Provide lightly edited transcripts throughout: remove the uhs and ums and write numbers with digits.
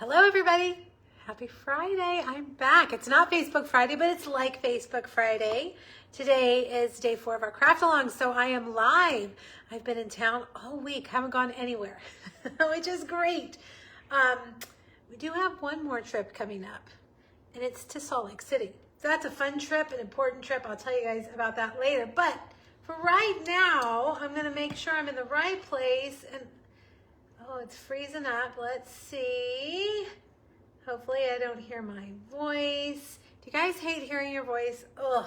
Hello everybody, happy Friday. I'm back. It's not Facebook Friday, but it's like Facebook Friday. Today is day 4 of our craft along, so I am live. I've been in town all week, haven't gone anywhere, which is great. We do have one more trip coming up, and it's to Salt Lake City. So that's a fun trip, an important trip. I'll tell you guys about that later. But for right now, I'm gonna make sure I'm in the right place. And oh, it's freezing up. Let's see. Hopefully I don't hear my voice. Do you guys hate hearing your voice? Ugh,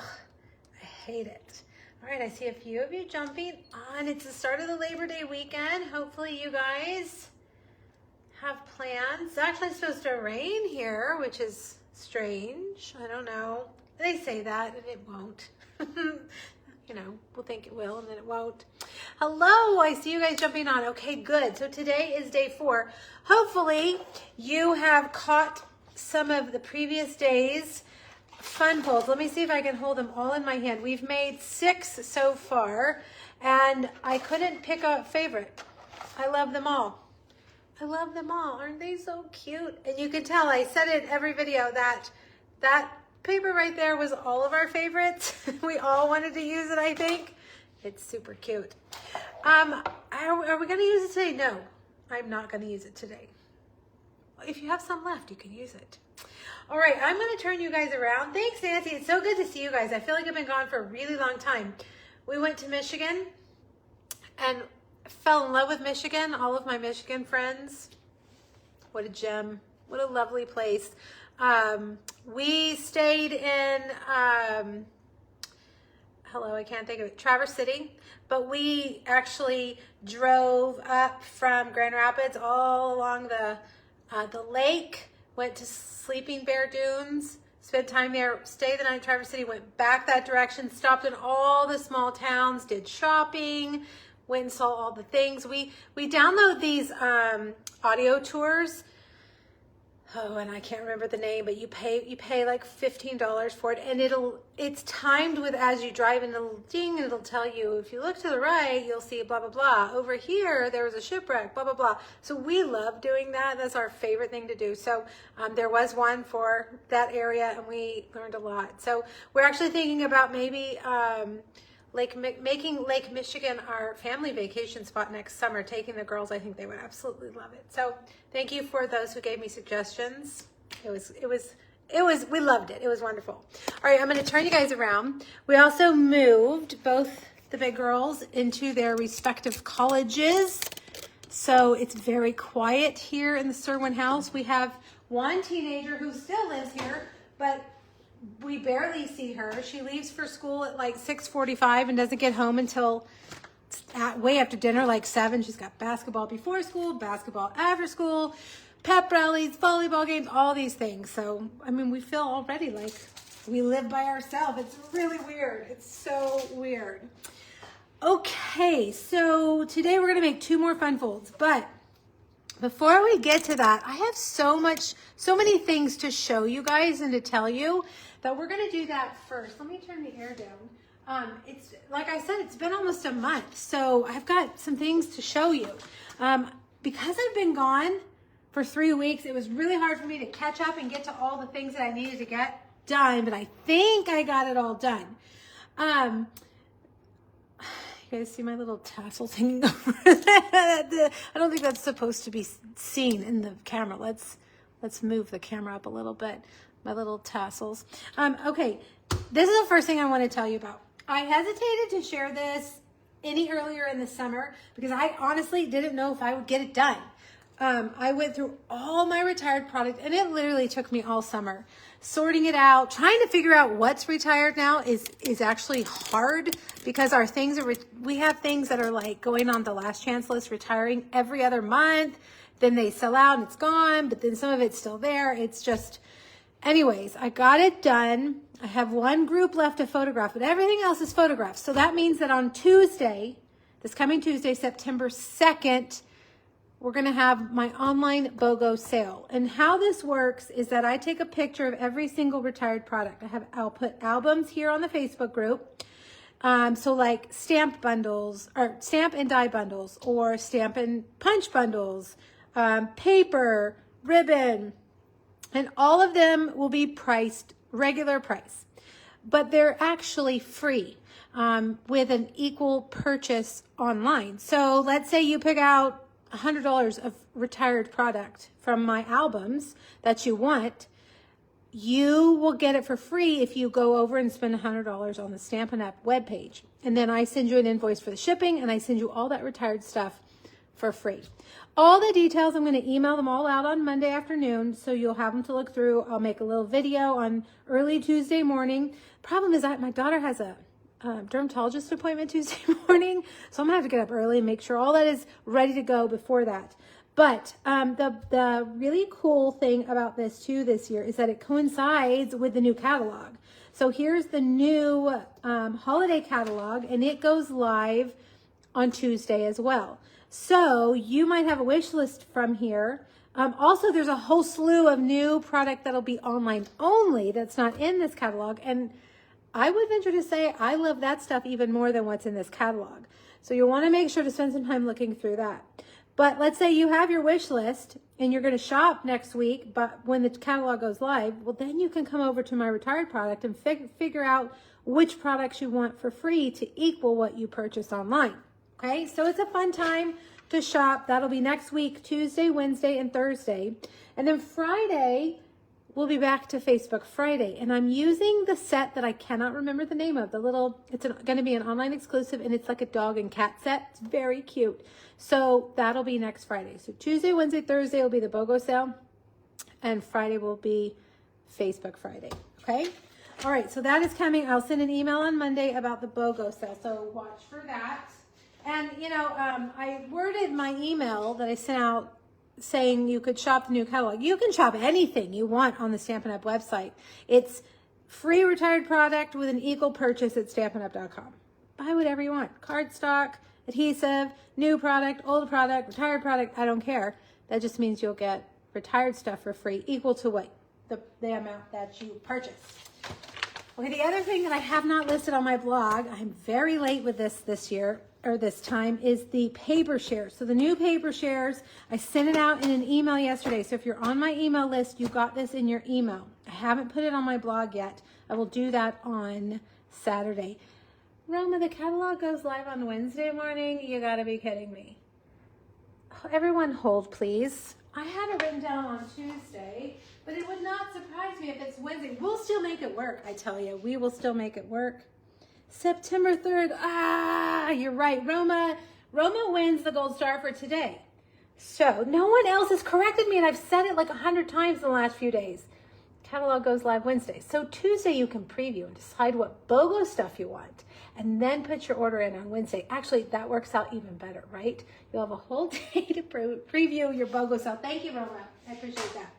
I hate it. All right, I see a few of you jumping on. It's the start of the Labor Day weekend. Hopefully you guys have plans. It's actually supposed to rain here, which is strange. I don't know. They say that and it won't. You know, we'll think it will and then it won't. Hello, I see you guys jumping on. Okay, good. So today is day 4. Hopefully you have caught some of the previous days' fun polls. Let me see if I can hold them all in my hand. We've made 6 so far and I couldn't pick a favorite. I love them all. I love them all. Aren't they so cute? And you can tell, I said it every video that paper right there was all of our favorites. We all wanted to use it, I think. It's super cute. Are we gonna use it today? No, I'm not gonna use it today. If you have some left, you can use it. All right, I'm gonna turn you guys around. Thanks, Nancy. It's so good to see you guys. I feel like I've been gone for a really long time. We went to Michigan and fell in love with Michigan. All of my Michigan friends. What a gem. What a lovely place. We stayed in, hello, I can't think of it, Traverse City, but we actually drove up from Grand Rapids all along the lake, went to Sleeping Bear Dunes, spent time there, stayed the night in Traverse City, went back that direction, stopped in all the small towns, did shopping, went and saw all the things. We download these audio tours. Oh, and I can't remember the name, but you pay like $15 for it, and it's timed with as you drive, and it'll ding, and it'll tell you, if you look to the right, you'll see blah, blah, blah. Over here, there was a shipwreck, blah, blah, blah. So we love doing that. That's our favorite thing to do. So there was one for that area, and we learned a lot. So we're actually thinking about maybe making Lake Michigan our family vacation spot next summer, taking the girls. I think they would absolutely love it. So thank you for those who gave me suggestions. We loved it. It was wonderful. All right, I'm going to turn you guys around. We also moved both the big girls into their respective colleges. So it's very quiet here in the Serwin house. We have one teenager who still lives here, but we barely see her. She leaves for school at like 6:45 and doesn't get home until way after dinner, like 7. She's got basketball before school, basketball after school, pep rallies, volleyball games, all these things. So, I mean, we feel already like we live by ourselves. It's really weird. It's so weird. Okay, so today we're going to make 2 more fun folds, but before we get to that, I have so many things to show you guys and to tell you that we're going to do that first. Let me turn the air down. It's like I said, it's been almost a month, so I've got some things to show you. Because I've been gone for 3 weeks, it was really hard for me to catch up and get to all the things that I needed to get done, but I think I got it all done. You guys see my little tassels hanging over that? I don't think that's supposed to be seen in the camera. Let's move the camera up a little bit. My little tassels. Okay, this is the first thing I want to tell you about. I hesitated to share this any earlier in the summer because I honestly didn't know if I would get it done. I went through all my retired product, and it literally took me all summer sorting it out, trying to figure out what's retired now is actually hard because our things are, we have things that are like going on the last chance list, retiring every other month, then they sell out and it's gone, but then some of it's still there. It's just, anyways, I got it done. I have one group left to photograph, but everything else is photographed. So that means that on Tuesday, this coming Tuesday, September 2nd, we're going to have my online BOGO sale. And how this works is that I take a picture of every single retired product. I'll put albums here on the Facebook group. So like stamp bundles, or stamp and die bundles, or stamp and punch bundles, paper, ribbon, and all of them will be priced regular price, but they're actually free with an equal purchase online. So let's say you pick out $100 of retired product from my albums that you want. You will get it for free if you go over and spend $100 on the Stampin' Up! Webpage. And then I send you an invoice for the shipping, and I send you all that retired stuff for free. All the details, I'm going to email them all out on Monday afternoon, so you'll have them to look through. I'll make a little video on early Tuesday morning. Problem is that my daughter has a dermatologist appointment Tuesday morning, so I'm going to have to get up early and make sure all that is ready to go before that. But the really cool thing about this too this year is that it coincides with the new catalog. So here's the new holiday catalog, and it goes live on Tuesday as well. So you might have a wish list from here. Also, there's a whole slew of new product that'll be online only that's not in this catalog. And I would venture to say I love that stuff even more than what's in this catalog. So you'll want to make sure to spend some time looking through that. But let's say you have your wish list and you're going to shop next week, but when the catalog goes live, well, then you can come over to my retired product and figure out which products you want for free to equal what you purchase online. Okay, so it's a fun time to shop. That'll be next week, Tuesday, Wednesday, and Thursday. And then Friday, we'll be back to Facebook Friday. And I'm using the set that I cannot remember the name of. It's going to be an online exclusive, and it's like a dog and cat set. It's very cute. So that'll be next Friday. So Tuesday, Wednesday, Thursday will be the BOGO sale, and Friday will be Facebook Friday. Okay? All right, so that is coming. I'll send an email on Monday about the BOGO sale, so watch for that. And, you know, I worded my email that I sent out saying you could shop the new catalog. You can shop anything you want on the Stampin' Up! Website. It's free retired product with an equal purchase at stampinup.com. Buy whatever you want. Cardstock, adhesive, new product, old product, retired product, I don't care. That just means you'll get retired stuff for free, equal to what the amount that you purchase. Okay, the other thing that I have not listed on my blog, I'm very late with this year, or this time, is the paper shares. So the new paper shares, I sent it out in an email yesterday. So if you're on my email list, you got this in your email. I haven't put it on my blog yet. I will do that on Saturday. Roma, the catalog goes live on Wednesday morning. You gotta be kidding me. Oh, everyone hold, please. I had it written down on Tuesday, but it would not surprise me if it's Wednesday. We'll still make it work, I tell you. We will still make it work. September 3rd. You're right. Roma wins the gold star for today. So no one else has corrected me, and I've said it like 100 times in the last few days. Catalog goes live Wednesday. So Tuesday you can preview and decide what BOGO stuff you want, and then put your order in on Wednesday. Actually, that works out even better, right? You'll have a whole day to preview your BOGO stuff. Thank you, Roma. I appreciate that.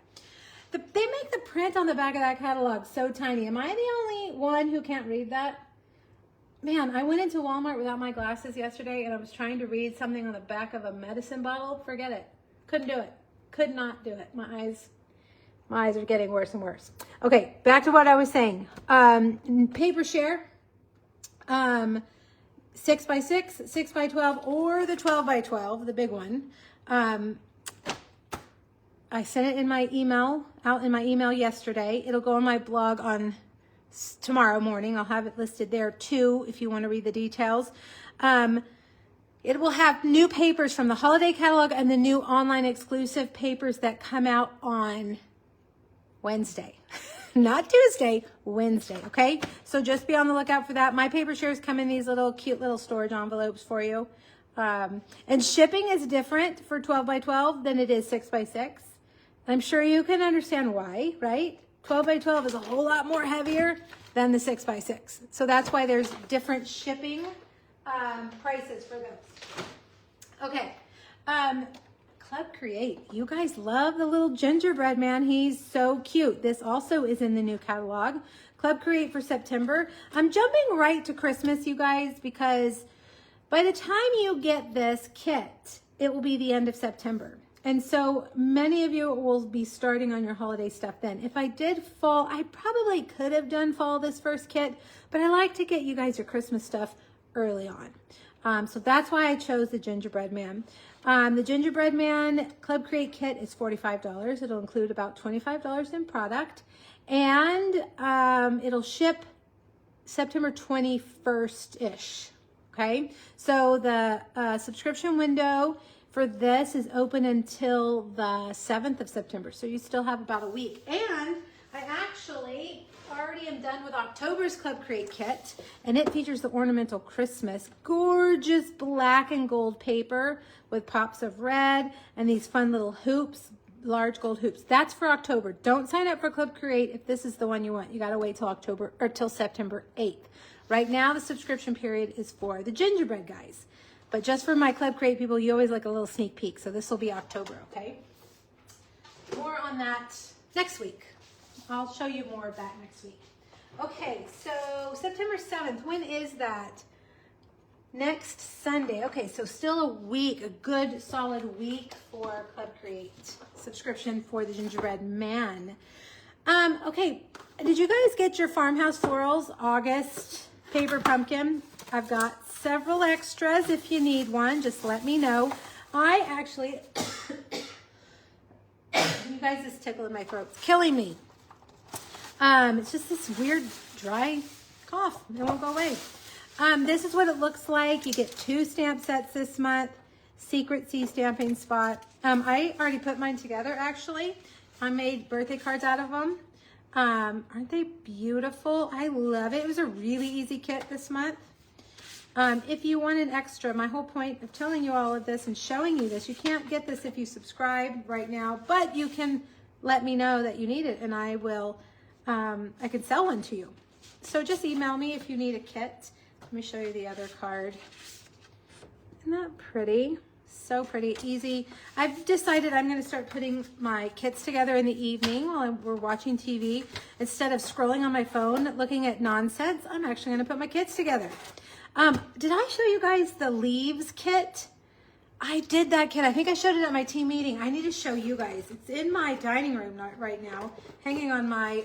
They make the print on the back of that catalog so tiny. Am I the only one who can't read that? Man, I went into Walmart without my glasses yesterday, and I was trying to read something on the back of a medicine bottle. Forget it. Couldn't do it. Could not do it. My eyes are getting worse and worse. Okay, back to what I was saying. Paper share, 6x6, 6x12, or the 12x12, the big one. I sent it in my email, out in my email yesterday. It'll go on my blog on tomorrow morning. I'll have it listed there too if you want to read the details. It will have new papers from the holiday catalog and the new online exclusive papers that come out on Wednesday. Not Tuesday, Wednesday, okay? So just be on the lookout for that. My paper shares come in these little cute little storage envelopes for you. And shipping is different for 12x12 than it is 6x6. I'm sure you can understand why, right? 12x12 is a whole lot more heavier than the 6x6. So that's why there's different shipping prices for those. Okay. Club Create. You guys love the little gingerbread man. He's so cute. This also is in the new catalog. Club Create for September. I'm jumping right to Christmas, you guys, because by the time you get this kit, it will be the end of September. And so many of you will be starting on your holiday stuff then. If I did fall, I probably could have done fall this first kit, but I like to get you guys your Christmas stuff early on. So that's why I chose the Gingerbread Man. The Gingerbread Man Club Create Kit is $45. It'll include about $25 in product. And it'll ship September 21st-ish. Okay, so the subscription window for this is open until the 7th of September. So you still have about a week. And I actually already am done with October's Club Create Kit, and it features the Ornamental Christmas, gorgeous black and gold paper with pops of red and these fun little hoops, large gold hoops. That's for October. Don't sign up for Club Create if this is the one you want. You got to wait till October or till September 8th. Right now, the subscription period is for the gingerbread guys. But just for my Club Create people, you always like a little sneak peek. So this will be October, okay? More on that next week. I'll show you more of that next week. Okay, so September 7th, when is that? Next Sunday. Okay, so still a week, a good solid week for Club Create subscription for the Gingerbread Man. Okay, did you guys get your Farmhouse Florals August paper pumpkin? I've got several extras. If you need one, just let me know. I actually, you guys, this tickle in my throat, it's killing me. It's just this weird dry cough. It won't go away. This is what it looks like. You get 2 stamp sets this month. Secret C stamping spot. I already put mine together, actually. I made birthday cards out of them. Aren't they beautiful? I love it. It was a really easy kit this month. If you want an extra, my whole point of telling you all of this and showing you this, you can't get this if you subscribe right now, but you can let me know that you need it, and I will, I can sell one to you. So just email me if you need a kit. Let me show you the other card. Isn't that pretty? So pretty, easy. I've decided I'm going to start putting my kits together in the evening while we're watching TV. Instead of scrolling on my phone looking at nonsense, I'm actually going to put my kits together. Did I show you guys the leaves kit? I did that kit. I think I showed it at my team meeting. I need to show you guys. It's in my dining room right now, hanging on my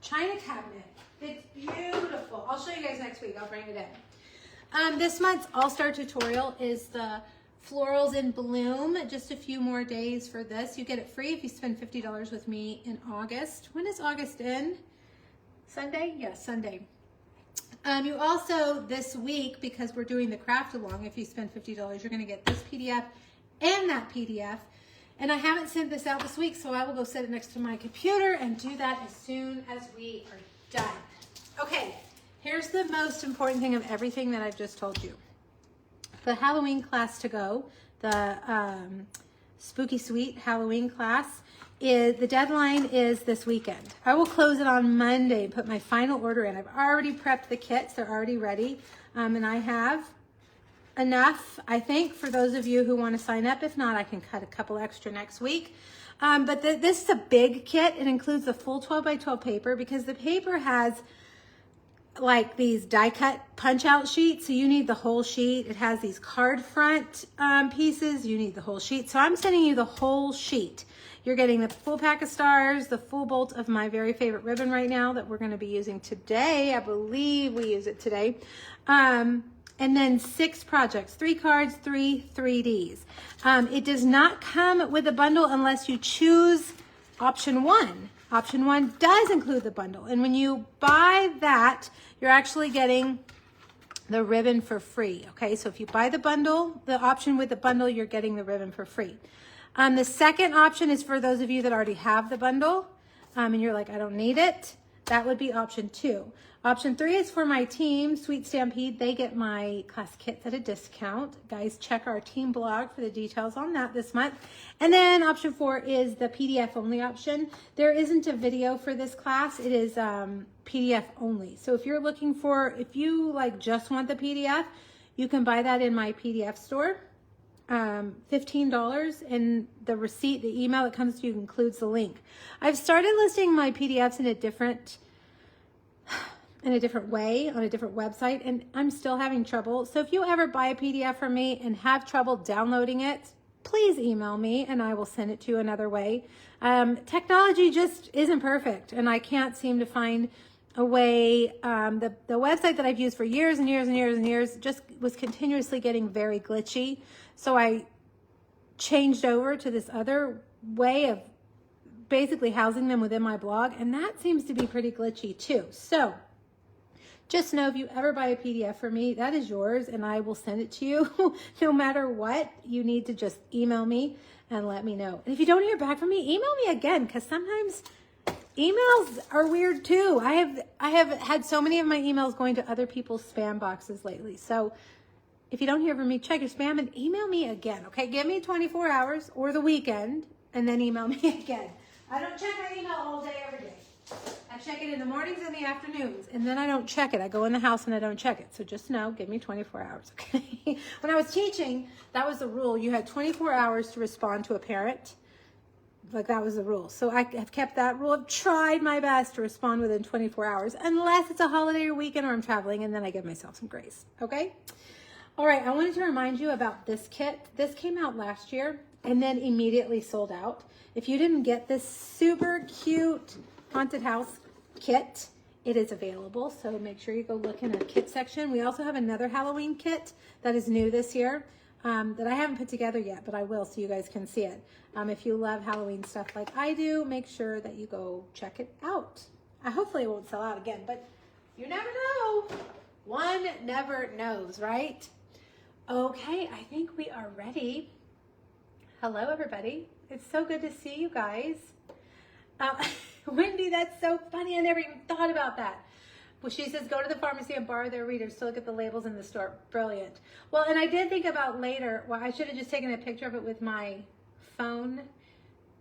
china cabinet. It's beautiful. I'll show you guys next week. I'll bring it in. This month's All-Star tutorial is the Florals in Bloom. Just a few more days for this. You get it free if you spend $50 with me in August. When is August in? Sunday? Yes, Sunday. You also, this week, because we're doing the craft along, if you spend $50, you're going to get this PDF and that PDF. And I haven't sent this out this week, so I will go set it next to my computer and do that as soon as we are done. Okay, here's the most important thing of everything that I've just told you. The Halloween class to go, the Spooky Sweet Halloween class, the deadline is this weekend. I will close it on Monday and put my final order in. I've already prepped the kits. They're already ready. And I have enough, I think, for those of you who want to sign up. If not, I can cut a couple extra next week. But this is a big kit. It includes the full 12 by 12 paper because the paper has like these die cut punch out sheets. So you need the whole sheet. It has these card front pieces. You need the whole sheet. So I'm sending you the whole sheet. You're getting the full pack of stars, the full bolt of my very favorite ribbon right now that we're going to be using today. I believe we use it today. And then 6 projects, 3 cards, 3 3Ds. It does not come with a bundle unless you choose option 1. Option 1 does include the bundle. And when you buy that, you're actually getting the ribbon for free. Okay, so if you buy the bundle, the option with the bundle, you're getting the ribbon for free. The second option is for those of you that already have the bundle and you're like, I don't need it. That would be option 2. Option 3 is for my team, Sweet Stampede. They get my class kits at a discount. Guys, check our team blog for the details on that this month. And then option 4 is the PDF only option. There isn't a video for this class. It is PDF only. So if you're looking for, if you like just want the PDF, you can buy that in my PDF store. $15, and the receipt, the email that comes to you includes the link. I've started listing my PDFs in a different way on a different website, and I'm still having trouble. So if you ever buy a PDF from me and have trouble downloading it, please email me and I will send it to you another way. Technology just isn't perfect, and I can't seem to find away. The website that I've used for years and years and years and years just was continuously getting very glitchy. So I changed over to this other way of basically housing them within my blog, and that seems to be pretty glitchy too. So just know if you ever buy a PDF for me, that is yours, and I will send it to you no matter what. You need to just email me and let me know. And if you don't hear back from me, email me again, because sometimes emails are weird too. I have had so many of my emails going to other people's spam boxes lately. So if you don't hear from me, check your spam and email me again. Okay, give me 24 hours or the weekend, and then email me again. I don't check my email all day, every day. I check it in the mornings and the afternoons, and then I don't check it. I go in the house and I don't check it. So just know, give me 24 hours, okay? When I was teaching, that was the rule. You had 24 hours to respond to a parent. Like, that was the rule. So I have kept that rule. I've tried my best to respond within 24 hours, unless it's a holiday or weekend or I'm traveling, and then I give myself some grace, okay? All right, I wanted to remind you about this kit. This came out last year and then immediately sold out. If you didn't get this super cute haunted house kit, it is available. So make sure you go look in the kit section. We also have another Halloween kit that is new this year that I haven't put together yet, but I will so you guys can see it. If you love Halloween stuff like I do, make sure that you go check it out. Hopefully it won't sell out again, but you never know. One never knows, right? Okay, I think we are ready. Hello, everybody. It's so good to see you guys. Wendy, that's so funny. I never even thought about that. Well, she says, go to the pharmacy and borrow their readers to look at the labels in the store. Brilliant. Well, and I did think about later, well, I should have just taken a picture of it with my phone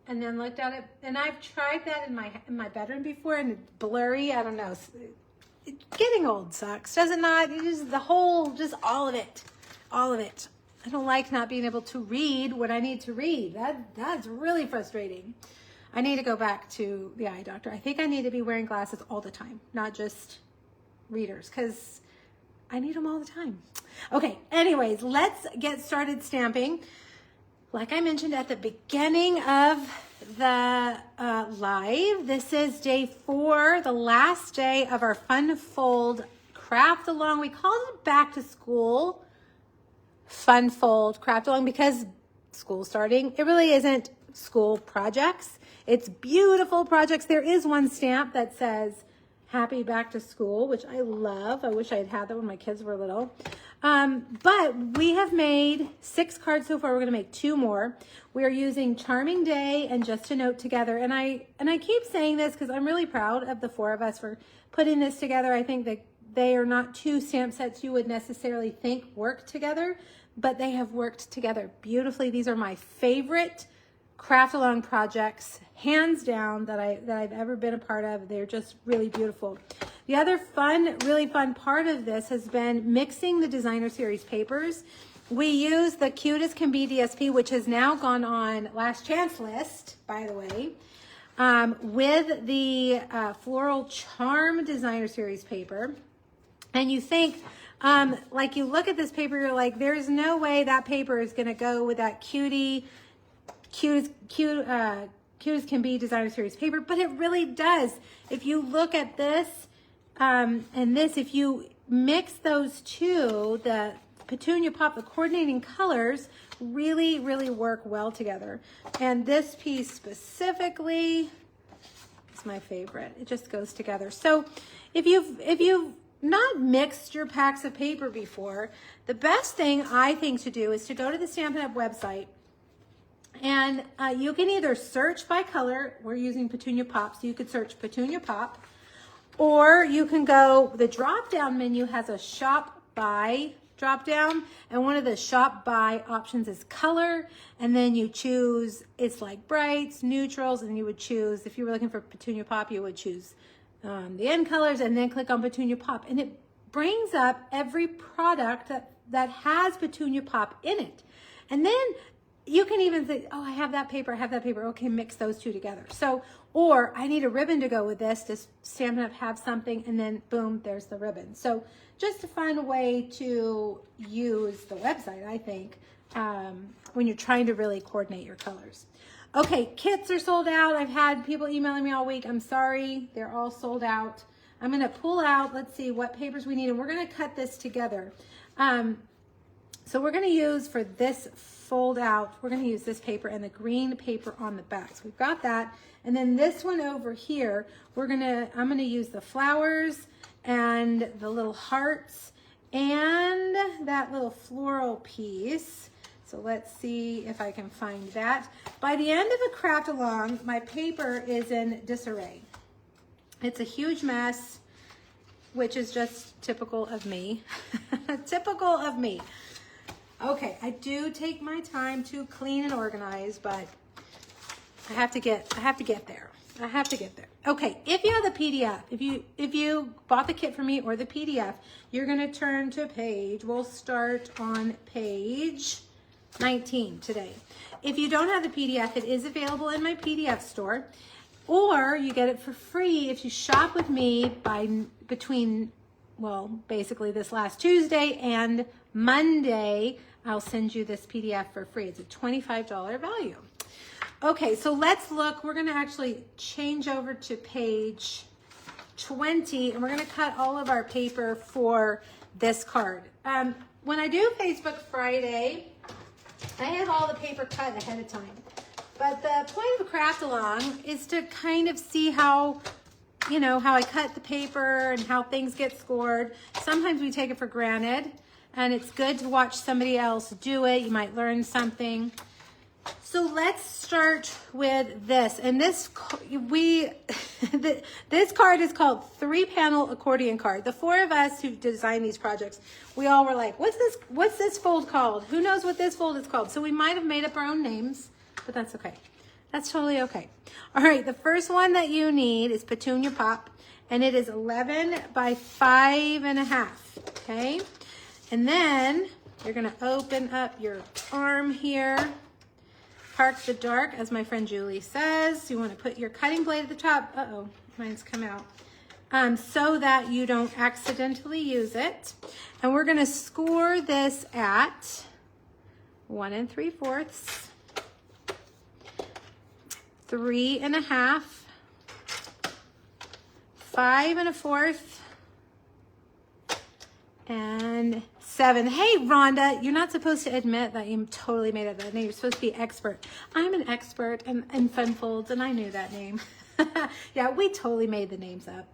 and then looked at it. And I've tried that in my bedroom before, and it's blurry. I don't know. Getting old sucks, does it not? It is the whole, just all of it. All of it. I don't like not being able to read what I need to read. That's really frustrating. I need to go back to the eye doctor. I think I need to be wearing glasses all the time, not just readers, because I need them all the time. Okay, anyways, let's get started stamping. Like I mentioned at the beginning of the live, this is day 4, the last day of our Fun Fold craft along. We called it back to school Fun Fold craft along because school's starting. It really isn't school projects. It's beautiful projects. There is one stamp that says happy back to school, which I love. I wish I had had that when my kids were little. But we have made 6 cards so far. We're going to make 2 more. We are using Charming Day and Just a Note Together. And I keep saying this because I'm really proud of the 4 of us for putting this together. I think that they are not 2 stamp sets you would necessarily think work together, but they have worked together beautifully. These are my favorite craft along projects, hands down, that I've ever been a part of. They're just really beautiful. The other really fun part of this has been mixing the designer series papers. We use the Cutest Can Be DSP, which has now gone on last chance list, by the way, with the Floral Charm designer series paper. And you think, like, you look at this paper, you're like, there's no way that paper is going to go with that Cutest Can Be designer series paper, but it really does. If you look at this and this, if you mix those two, the Petunia Pop, the coordinating colors really, really work well together. And this piece specifically is my favorite. It just goes together. So if you've not mixed your packs of paper before, the best thing I think to do is to go to the Stampin' Up! Website, and you can either search by color. We're using Petunia Pop, so you could search Petunia Pop, or you can go, the drop-down menu has a shop by drop-down, and one of the shop by options is color, and then you choose, it's like brights, neutrals, and you would choose, if you were looking for Petunia Pop, you would choose the end colors, and then click on Petunia Pop, and it brings up every product that has Petunia Pop in it. And then you can even say, oh, I have that paper, okay, mix those 2 together. So, or I need a ribbon to go with this, does Stampin' Up! Have something, and then boom, there's the ribbon. So just to find a way to use the website, I think, when you're trying to really coordinate your colors. Okay, kits are sold out. I've had people emailing me all week. I'm sorry, they're all sold out. I'm gonna pull out, let's see what papers we need, and we're gonna cut this together. So we're gonna use for this fold out, we're gonna use this paper and the green paper on the back. So we've got that. And then this one over here, I'm gonna use the flowers and the little hearts and that little floral piece. So let's see if I can find that. By the end of a craft along, my paper is in disarray. It's a huge mess, which is just typical of me. Typical of me. Okay, I do take my time to clean and organize, but I have to get there. I have to get there. Okay, if you have the PDF, if you bought the kit from me or the PDF, you're gonna turn to we'll start on page 19 today. If you don't have the PDF, it is available in my PDF store, or you get it for free if you shop with me between basically this last Tuesday and Monday. I'll send you this PDF for free. It's a $25 value. Okay, so let's look. We're gonna actually change over to page 20, and we're gonna cut all of our paper for this card. When I do Facebook Friday, I have all the paper cut ahead of time. But the point of a craft along is to kind of see how I cut the paper and how things get scored. Sometimes we take it for granted, and it's good to watch somebody else do it. You might learn something. So let's start with this. And this card is called 3-panel accordion card. The 4 of us who designed these projects, we all were like, what's this fold called? Who knows what this fold is called? So we might have made up our own names, but that's okay. That's totally okay. All right, the first one that you need is Petunia Pop, and it is 11 by 5.5, okay? And then you're gonna open up your arm here. Park the dark, as my friend Julie says. You want to put your cutting blade at the top. Uh-oh, mine's come out. So that you don't accidentally use it. And we're going to score this at 1 3/4, 3.5, 5 1/4, and 7. Hey, Rhonda, you're not supposed to admit that you totally made up that name. You're supposed to be expert. I'm an expert in fun folds, and I knew that name. Yeah, we totally made the names up.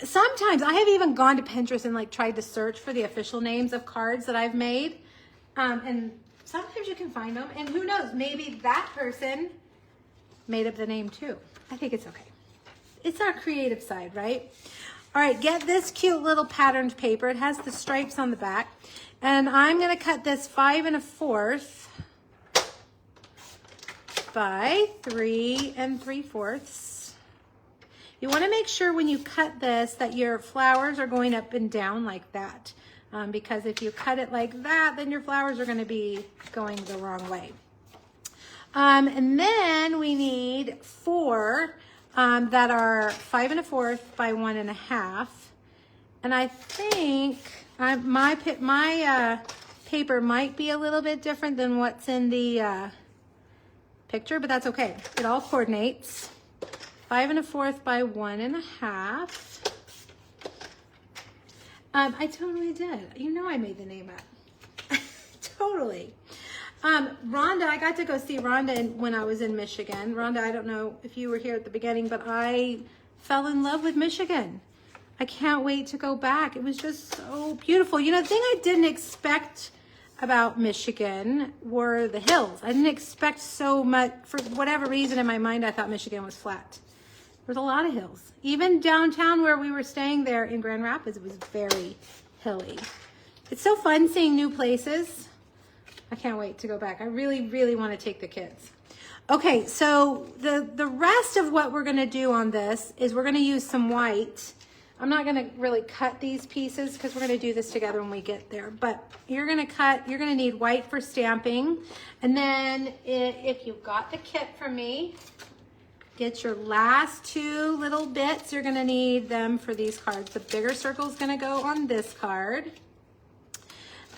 Sometimes I have even gone to Pinterest and tried to search for the official names of cards that I've made. And sometimes you can find them. And who knows, maybe that person made up the name too. I think it's okay. It's our creative side, right? All right, get this cute little patterned paper. It has the stripes on the back. And I'm gonna cut this 5 1/4 by 3 3/4. You wanna make sure when you cut this that your flowers are going up and down like that. Because if you cut it like that, then your flowers are gonna be going the wrong way. And then we need 4 that are 5 1/4 by 1.5, and I think my paper might be a little bit different than what's in the picture, but that's okay. It all coordinates. 5 1/4 by 1.5. I totally did. You know I made the name up. Totally. Rhonda, I got to go see Rhonda when I was in Michigan. Rhonda, I don't know if you were here at the beginning, but I fell in love with Michigan. I can't wait to go back. It was just so beautiful. You know, the thing I didn't expect about Michigan were the hills. I didn't expect so much. For whatever reason in my mind, I thought Michigan was flat. There's a lot of hills. Even downtown where we were staying there in Grand Rapids, it was very hilly. It's so fun seeing new places. I can't wait to go back. I really, really want to take the kids. Okay, so the rest of what we're going to do on this is we're going to use some white. I'm not going to really cut these pieces because we're going to do this together when we get there. But you're going to need white for stamping. And then if you got the kit from me, get your last 2 little bits. You're going to need them for these cards. The bigger circle is going to go on this card.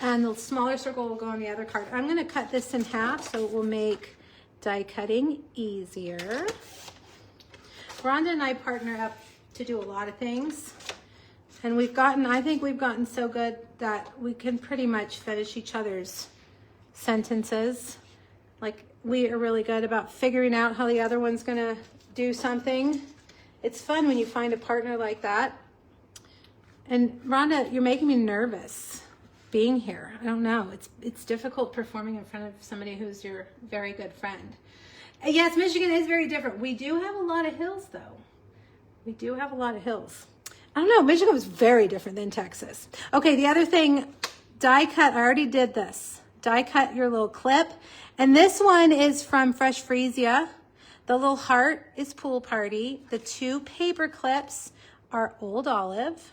And the smaller circle will go on the other card. I'm gonna cut this in half so it will make die cutting easier. Rhonda and I partner up to do a lot of things. And I think we've gotten so good that we can pretty much finish each other's sentences. Like, we are really good about figuring out how the other one's gonna do something. It's fun when you find a partner like that. And Rhonda, you're making me nervous being here. I don't know. It's difficult performing in front of somebody who's your very good friend. Yes, Michigan is very different. We do have a lot of hills, though. We do have a lot of hills. I don't know. Michigan was very different than Texas. Okay, the other thing, die cut. I already did this. Die cut your little clip. And this one is from Fresh Freesia. The little heart is Pool Party. The 2 paper clips are Old Olive.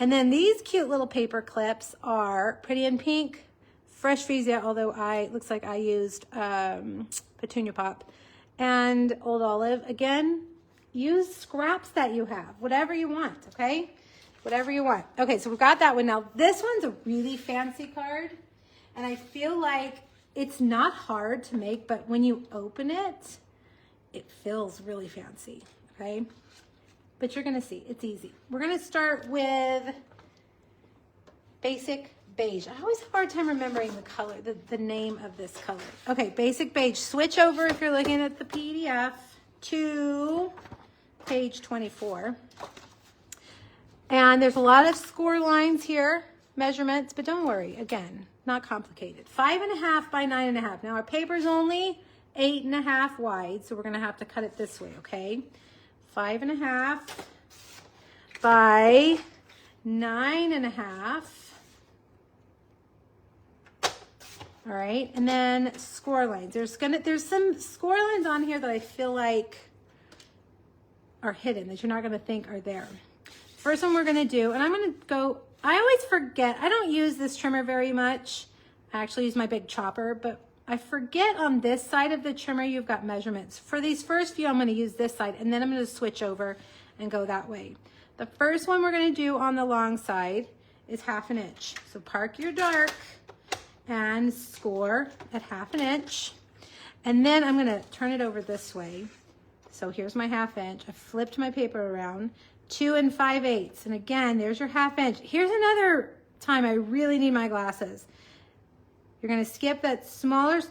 And then these cute little paper clips are Pretty in Pink, Fresh Freesia, although looks like I used Petunia Pop, and Old Olive. Again, use scraps that you have, whatever you want, okay? Whatever you want. Okay, so we've got that one. Now, this one's a really fancy card, and I feel like it's not hard to make, but when you open it, it feels really fancy, okay? But you're gonna see, it's easy. We're gonna start with Basic Beige. I always have a hard time remembering the color, the name of this color. Okay, Basic Beige. Switch over if you're looking at the PDF to page 24. And there's a lot of score lines here, measurements, but don't worry, again, not complicated. 5.5 by 9.5. Now our paper's only 8.5 wide, so we're gonna have to cut it this way, okay? 5.5 by 9.5. All right, and then score lines. There's some score lines on here that I feel like are hidden, that you're not gonna think are there. First one we're gonna do, and I'm gonna go, I always forget, I don't use this trimmer very much. I actually use my big chopper, but I forget on this side of the trimmer you've got measurements. For these first few, I'm gonna use this side, and then I'm gonna switch over and go that way. The first one we're gonna do on the long side is 1/2 inch. So park your dark and score at 1/2 inch. And then I'm gonna turn it over this way. So here's my 1/2 inch. I flipped my paper around, 2 5/8. And again, there's your 1/2 inch. Here's another time I really need my glasses. You're gonna skip that smaller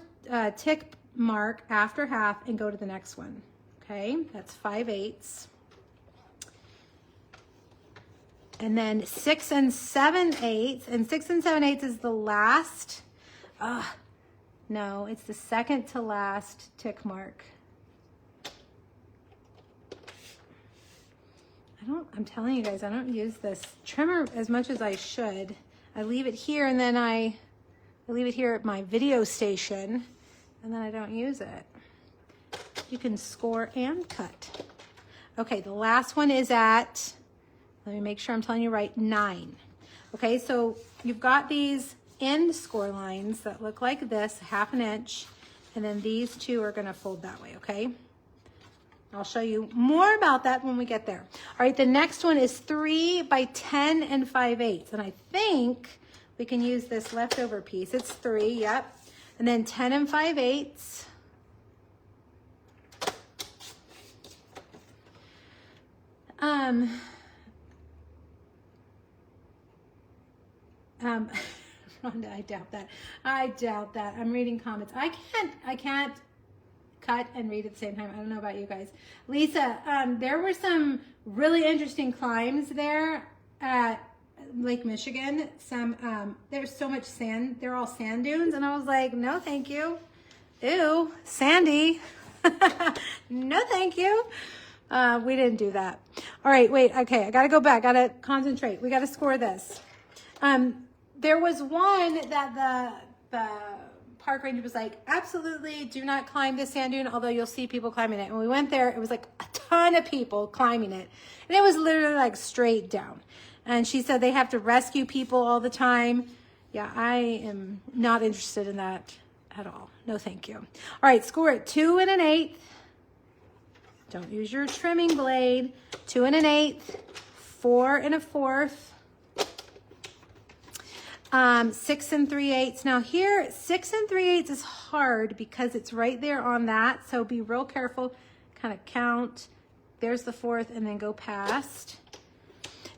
tick mark after 1/2 and go to the next one, okay? That's 5/8. And then 6 7/8, and 6 7/8 is the last, no, it's the second to last tick mark. I'm telling you guys, I don't use this trimmer as much as I should. I leave it here, and then I leave it here at my video station, and then I don't use it. You can score and cut. Okay, the last one is at, let me make sure I'm telling you right, 9. Okay, so you've got these end score lines that look like this, 1/2 inch, and then these two are gonna fold that way, okay? I'll show you more about that when we get there. All right, the next one is 3 by 10 5/8, and I think we can use this leftover piece. It's 3, yep. And then 10 5/8. Rhonda, I doubt that. I doubt that. I'm reading comments. I can't cut and read at the same time. I don't know about you guys. Lisa, there were some really interesting climbs there at Lake Michigan. There's so much sand. They're all sand dunes. And I was like, no, thank you. Ew, sandy. No, thank you. We didn't do that. All right, wait. Okay, I got to go back. Got to concentrate. We got to score this. There was one that the park ranger was like, absolutely do not climb this sand dune, although you'll see people climbing it. And we went there, it was like a ton of people climbing it. And it was literally like straight down. And she said they have to rescue people all the time. Yeah, I am not interested in that at all. No, thank you. All right, score it 2 1/8. Don't use your trimming blade. 2 1/8, 4 1/4. 6 3/8. Now here, 6 3/8 is hard because it's right there on that. So be real careful, kind of count there's the 4th, and then go past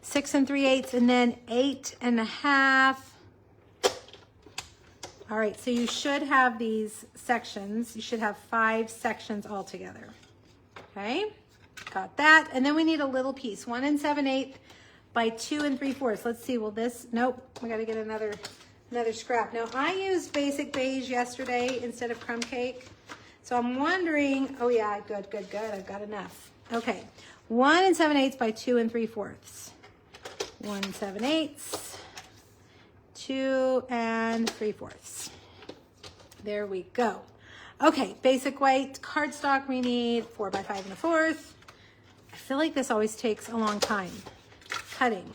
6 3/8, and then 8 1/2. All right, so you should have these sections. You should have 5 sections all together. Okay, got that. And then we need a little piece, 1 7/8 by 2 3/4. Let's see, will this, nope, we got to get another scrap. Now, I used basic beige yesterday instead of crumb cake. So I'm wondering, oh yeah, good. I've got enough. Okay, 1 7/8 by 2 3/4. 1 7/8, 2 3/4. There we go. Okay, basic white cardstock. We need 4 by 5 1/4. I feel like this always takes a long time cutting,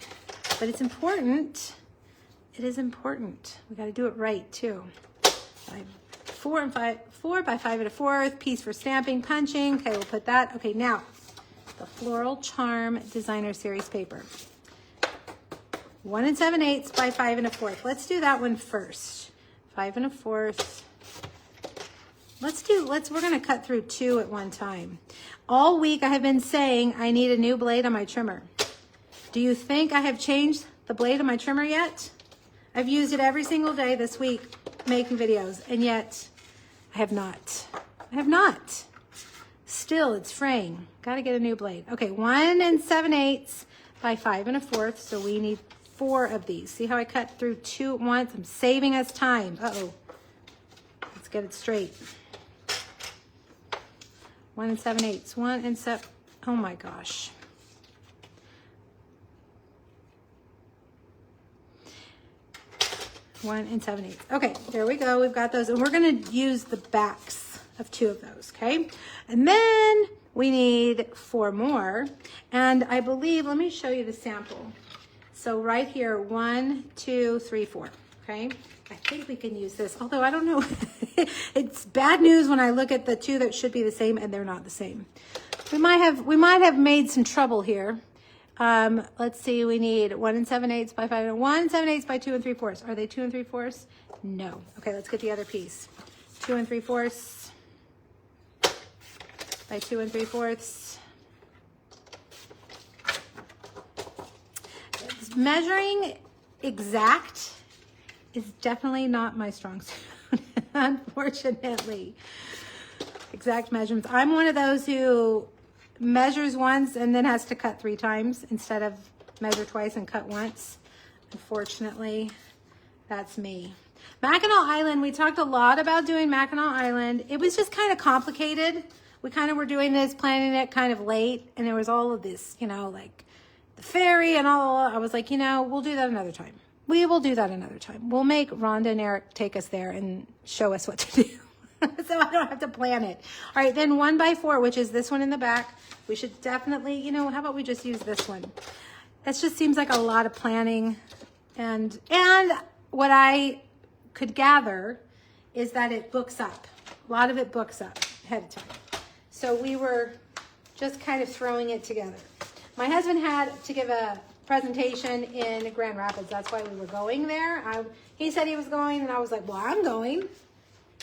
but it's important. It is important. We got to do it right too. 4 by 5 1/4, piece for stamping, punching. Okay, we'll put that. Okay, now the Floral Charm Designer Series paper. 1 7/8 by 5 1/4. Let's do that one first. 5 1/4. We're gonna cut through 2 at one time. All week I have been saying I need a new blade on my trimmer. Do you think I have changed the blade on my trimmer yet? I've used it every single day this week making videos, and yet I have not. Still, it's fraying. Gotta get a new blade. Okay, 1 7/8 by 5 1/4. So we need 4 of these. See how I cut through 2 at once? I'm saving us time. Uh-oh. Let's get it straight. 1 7/8. Oh my gosh. One 7/8. Okay, there we go. We've got those. And we're going to use the backs of 2 of those, okay? And then we need 4 more. And I believe, let me show you the sample. So right here, 1, 2, 3, 4, okay? I think we can use this, although I don't know. It's bad news when I look at the 2 that should be the same and they're not the same. We might have made some trouble here. Let's see, we need 1 7/8 by 5, 1 7/8 by 2 3/4. Are they 2 3/4? No. Okay, let's get the other piece. 2 3/4 by 2 3/4. Measuring exact is definitely not my strong suit, unfortunately. Exact measurements. I'm one of those who measures once and then has to cut 3 times instead of measure twice and cut once. Unfortunately, that's me. Mackinac Island, we talked a lot about doing Mackinac Island. It was just kind of complicated. We kind of were doing this, planning it kind of late, and there was all of this, like the ferry and all. I was like, we'll do that another time. We will do that another time. We'll make Rhonda and Eric take us there and show us what to do. So I don't have to plan it. All right, then 1 by 4, which is this one in the back. We should definitely, how about we just use this one? That just seems like a lot of planning. And what I could gather is that it books up. A lot of it books up ahead of time. So we were just kind of throwing it together. My husband had to give a presentation in Grand Rapids. That's why we were going there. He said he was going, and I was like, well, I'm going.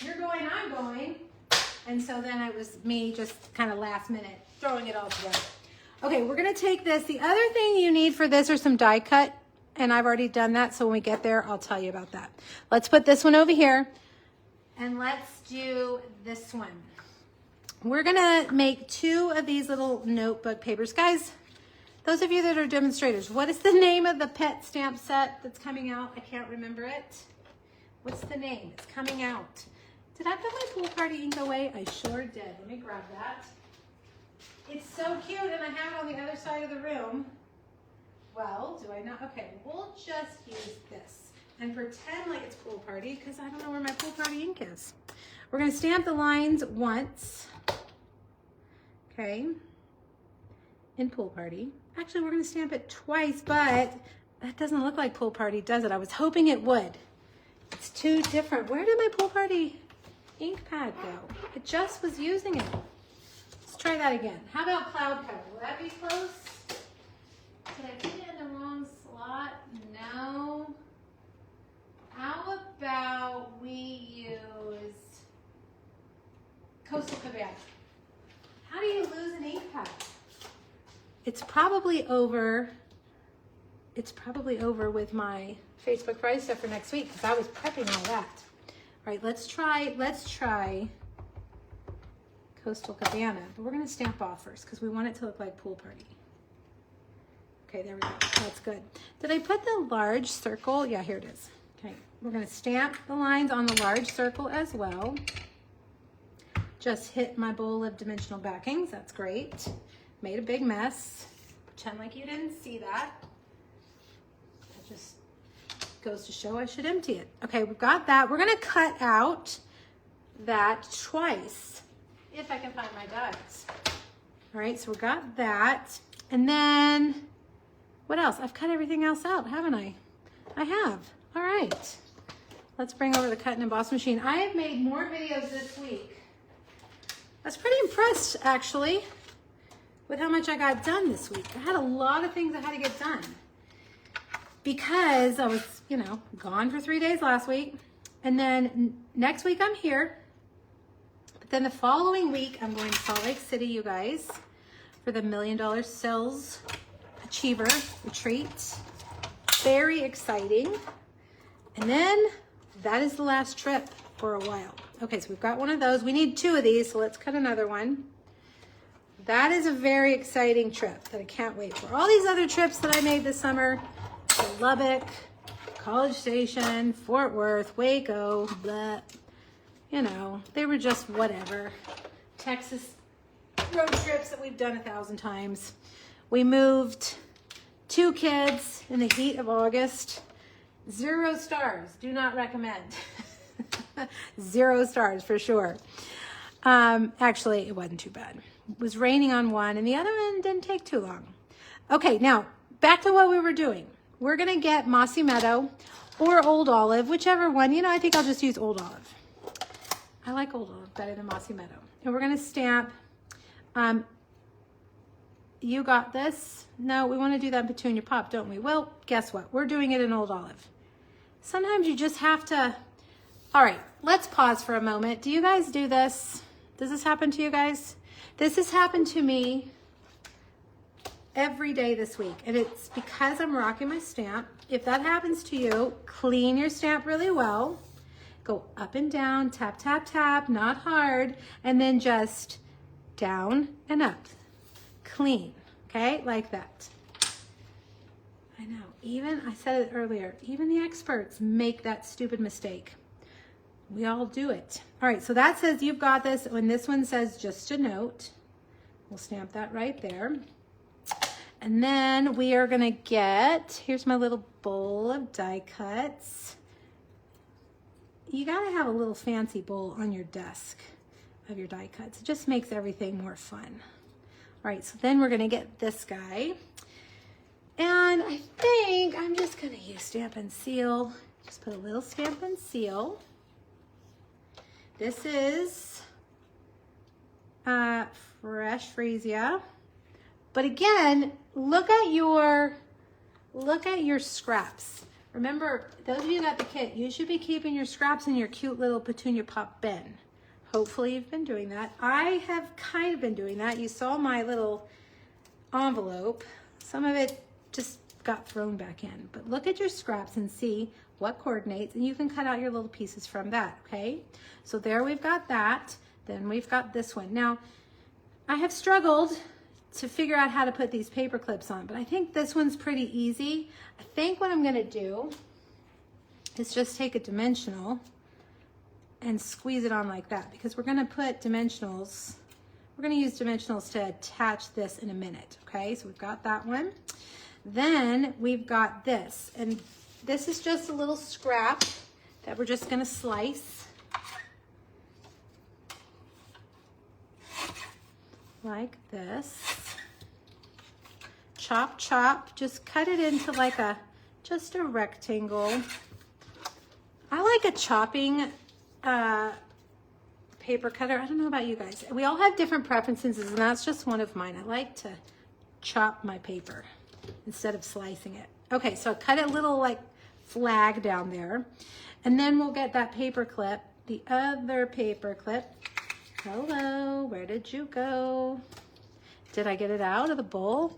You're going, I'm going. And so then it was me just kind of last minute throwing it all together. Okay, we're going to take this. The other thing you need for this are some die cut, and I've already done that, so when we get there, I'll tell you about that. Let's put this one over here, and let's do this one. We're going to make 2 of these little notebook papers. Guys, those of you that are demonstrators, what is the name of the pet stamp set that's coming out? I can't remember it. What's the name? It's coming out. Did I put my pool party ink away? I sure did. Let me grab that. It's so cute, and I have it on the other side of the room. Well, do I not? Okay, we'll just use this and pretend like it's pool party because I don't know where my pool party ink is. We're going to stamp the lines once. Okay. In pool party. Actually, we're going to stamp it twice, but that doesn't look like pool party, does it? I was hoping it would. It's too different. Where did my pool party ink pad go? I just was using it. Let's try that again. How about cloud cover? Will that be close? Did I put it in the wrong slot? No. How about we use Coastal Cabana? How do you lose an ink pad? it's probably over. It's probably over with my Facebook Friday stuff for next week because I was prepping all that. All right, let's try Coastal Cabana, but we're gonna stamp off first because we want it to look like Pool Party. Okay, there we go, that's good. Did I put the large circle? Yeah, here it is. Okay, we're gonna stamp the lines on the large circle as well. Just hit my bowl of dimensional backings, that's great. Made a big mess. Pretend like you didn't see that. It just goes to show I should empty it. Okay, we've got that. We're gonna cut out that twice, if I can find my dies. All right, so we got that. And then, what else? I've cut everything else out, haven't I? I have. All right. Let's bring over the cut and emboss machine. I have made more videos this week. I was pretty impressed, actually, with how much I got done this week. I had a lot of things I had to get done because I was, gone for 3 days last week. And then next week I'm here. But then the following week, I'm going to Salt Lake City, you guys, for the $1 Million Sales Achiever Retreat. Very exciting. And then that is the last trip for a while. Okay, so we've got one of those. We need 2 of these, so let's cut another one. That is a very exciting trip that I can't wait for. All these other trips that I made this summer, to Lubbock, College Station, Fort Worth, Waco, blah, they were just whatever. Texas road trips that we've done 1,000 times. We moved 2 kids in the heat of August. 0 stars, do not recommend. 0 stars for sure. Actually, it wasn't too bad. It was raining on one and the other one didn't take too long. Okay, now back to what we were doing. We're gonna get Mossy Meadow or Old Olive, whichever one. I think I'll just use Old Olive. I like Old Olive better than Mossy Meadow. And we're gonna stamp, you got this? No, we wanna do that in Petunia Pop, don't we? Well, guess what? We're doing it in Old Olive. Sometimes you just have to, all right, let's pause for a moment. Do you guys do this? Does this happen to you guys? This has happened to me every day this week, and it's because I'm rocking my stamp. If that happens to you, clean your stamp really well. Go up and down, tap, tap, tap, not hard, and then just down and up. Clean, okay? Like that. I know, I said it earlier, even the experts make that stupid mistake. We all do it. All right, so that says you've got this. When this one says just a note, we'll stamp that right there. And then we are gonna get, here's my little bowl of die cuts. You gotta have a little fancy bowl on your desk of your die cuts. It just makes everything more fun. All right, so then we're gonna get this guy. And I think I'm just gonna use Stamp and Seal. Just put a little Stamp and Seal. This is Fresh Freesia. But again, look at your scraps. Remember, those of you that got the kit, you should be keeping your scraps in your cute little Petunia Pop bin. Hopefully you've been doing that. I have kind of been doing that. You saw my little envelope. Some of it just got thrown back in. But look at your scraps and see what coordinates, and you can cut out your little pieces from that, okay? So there we've got that. Then we've got this one. Now, I have struggled to figure out how to put these paper clips on, but I think this one's pretty easy. I think what I'm gonna do is just take a dimensional and squeeze it on like that, because we're gonna put dimensionals, we're gonna use dimensionals to attach this in a minute, okay? So we've got that one. Then we've got this, and this is just a little scrap that we're just gonna slice. Like this. Chop, chop, just cut it into like just a rectangle. I like a chopping paper cutter. I don't know about you guys. We all have different preferences, and that's just one of mine. I like to chop my paper instead of slicing it. Okay, so cut a little like flag down there, and then we'll get that paper clip, the other paper clip. Hello, where did you go? Did I get it out of the bowl?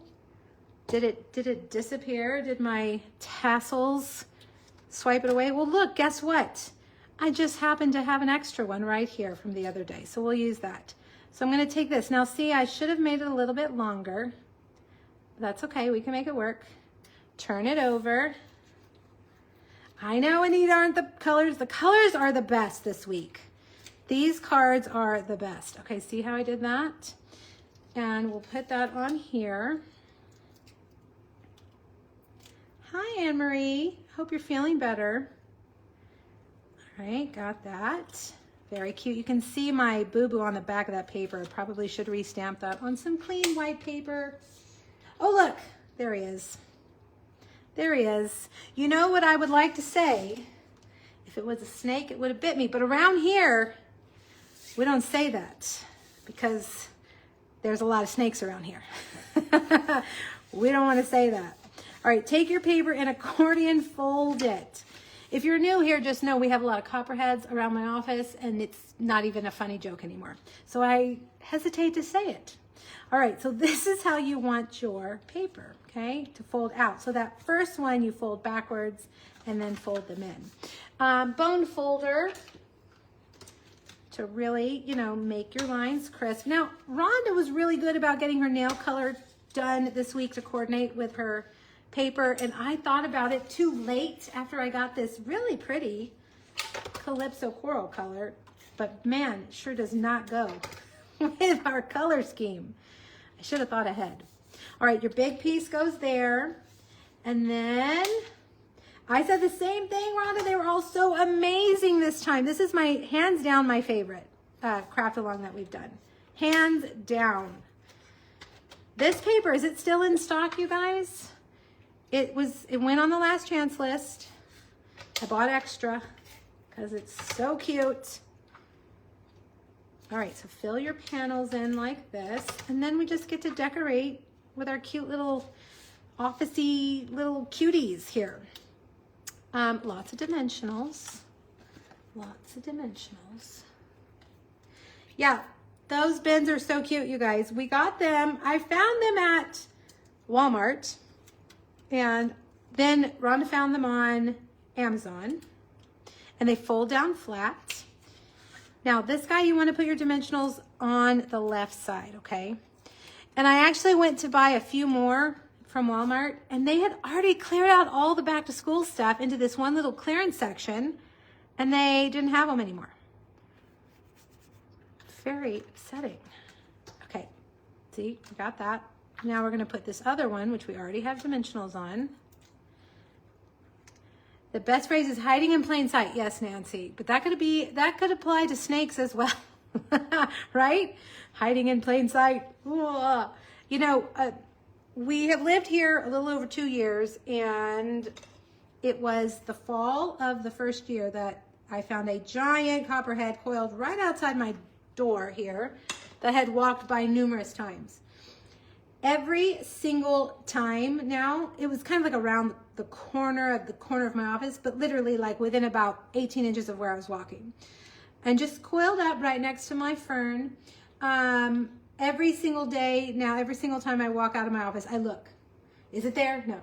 Did it disappear? Did my tassels swipe it away? Well, look, guess what? I just happened to have an extra one right here from the other day, so we'll use that. So I'm going to take this. Now, see, I should have made it a little bit longer. That's okay. We can make it work. Turn it over. I know, Anita, aren't the colors? The colors are the best this week. These cards are the best. Okay, see how I did that? And we'll put that on here. Hi, Anne-Marie. Hope you're feeling better. All right, got that. Very cute. You can see my boo-boo on the back of that paper. I probably should restamp that on some clean white paper. Oh, look, there he is. There he is. You know what I would like to say? If it was a snake, it would have bit me. But around here, we don't say that because there's a lot of snakes around here. We don't want to say that. All right, take your paper and accordion fold it. If you're new here, just know we have a lot of copperheads around my office, and it's not even a funny joke anymore. So I hesitate to say it. All right, so this is how you want your paper, okay, to fold out. So that first one you fold backwards and then fold them in. Bone folder to really, you know, make your lines crisp. Now, Rhonda was really good about getting her nail color done this week to coordinate with her paper, and I thought about it too late after I got this really pretty Calypso coral color, but man, it sure does not go with our color scheme. I should have thought ahead. All right, your big piece goes there, and then I said the same thing, Rhonda. They were all so amazing this time. This is my, hands down, my favorite craft along that we've done. Hands down. This paper, is it still in stock, you guys? It went on the last chance list. I bought extra because it's so cute. All right, so fill your panels in like this, and then we just get to decorate with our cute little office-y little cuties here. Lots of dimensionals. Lots of dimensionals. Yeah, those bins are so cute, you guys. We got them. I found them at Walmart. And then Rhonda found them on Amazon, and they fold down flat. Now this guy, you want to put your dimensionals on the left side, okay? And I actually went to buy a few more from Walmart, and they had already cleared out all the back to school stuff into this one little clearance section, and they didn't have them anymore. Very upsetting. Okay, see, we got that. Now we're going to put this other one, which we already have dimensionals on. The best phrase is hiding in plain sight. Yes, Nancy, but that could apply to snakes as well, right? Hiding in plain sight. Ooh. You know, we have lived here a little over 2 years, and it was the fall of the first year that I found a giant copperhead coiled right outside my door here that had walked by numerous times. Every single time now, it was kind of like around the corner of my office, but literally like within about 18 inches of where I was walking. And just coiled up right next to my fern. Every single day now, every single time I walk out of my office, I look. Is it there? No.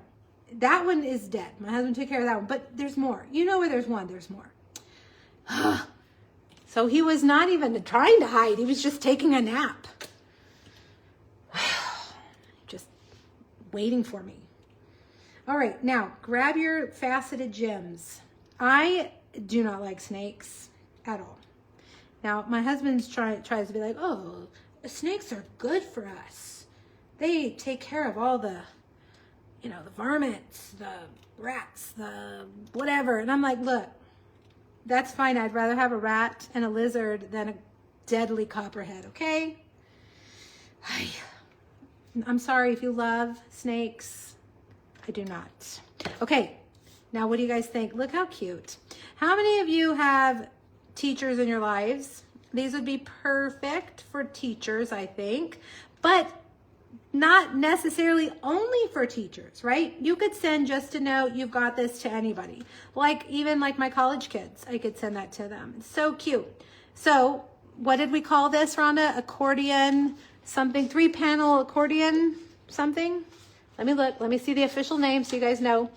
That one is dead. My husband took care of that one, but there's more. You know where there's one, there's more. So he was not even trying to hide. He was just taking a nap. Waiting for me. All right, now grab your faceted gems. I do not like snakes at all. Now my husband tries to be like, oh, snakes are good for us. They take care of all the, you know, the varmints, the rats, the whatever. And I'm like, look, that's fine. I'd rather have a rat and a lizard than a deadly copperhead, okay? I'm sorry if you love snakes. I do not. Okay, now what do you guys think? Look how cute. How many of you have teachers in your lives? These would be perfect for teachers, I think, but not necessarily only for teachers, right? You could send just a note, you've got this, to anybody. Like even like my college kids, I could send that to them. It's so cute. So what did we call this, Rhonda? Accordion something, 3-panel accordion something? Let me look. Let me see the official name so you guys know.